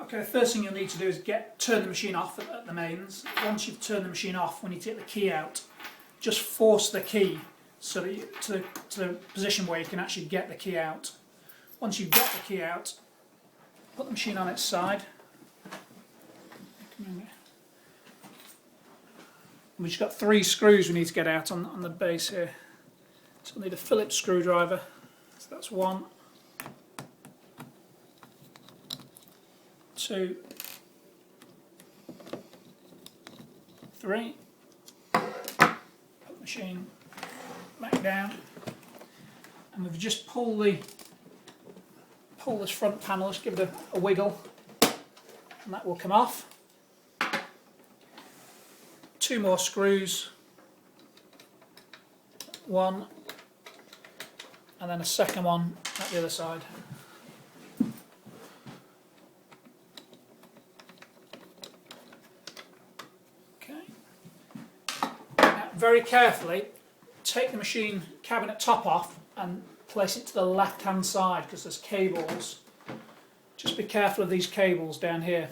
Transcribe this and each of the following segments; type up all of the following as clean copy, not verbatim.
Okay, the first thing you'll need to do is turn the machine off at the mains. Once you've turned the machine off, when you take the key out, just force the key so that to the position where you can actually get the key out. Once you've got the key out, put the machine on its side. We've just got 3 screws we need to get out on the base here. So we'll need a Phillips screwdriver. So that's 1, 2, 3. Put the machine back down, and we've just pull this front panel, just give it a wiggle, and that will come off. 2 more screws, 1, and then a second one at the other side. Okay. Now, very carefully take the machine cabinet top off and place it to the left hand side because there's cables. Just be careful of these cables down here.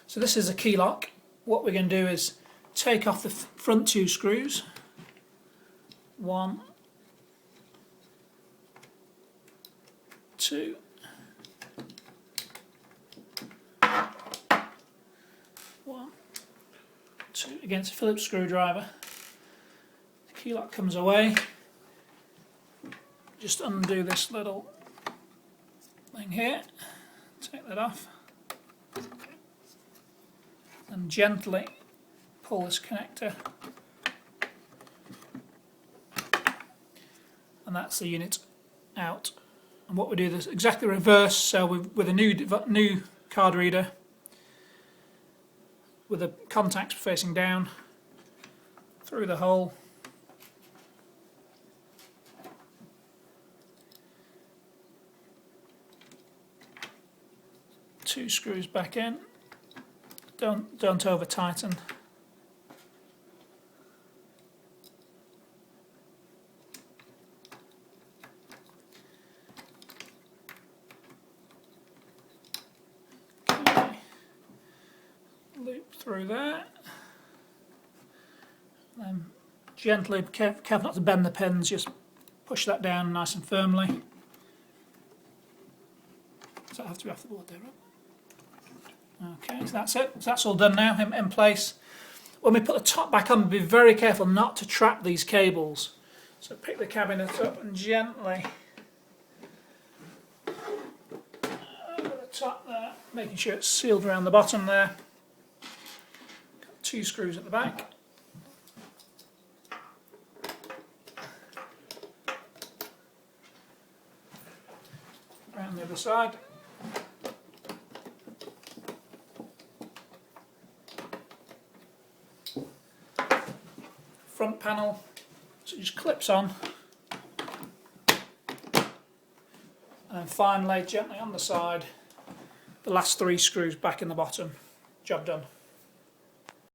So this is a key lock. What we're going to do is take off the front 2 screws. 1, 2. 1, 2. Again, it's a Phillips screwdriver. The key lock comes away. Just undo this little thing here. Take that off. And gently pull this connector, and that's the unit out. And what we do is exactly reverse. So with a new card reader, with the contacts facing down, through the hole, two screws back in. Don't over tighten. Okay. Loop through there. Then gently, careful not to bend the pins, just push that down nice and firmly. Does that have to be off the board there, Rob? Okay, so that's it. So that's all done now, in place. When we put the top back on, be very careful not to trap these cables. So pick the cabinet up and gently over the top there, making sure it's sealed around the bottom there. Got 2 screws at the back. Around the other side. Front panel, so it just clips on, and then finally gently on the side, the last 3 screws back in the bottom. Job done.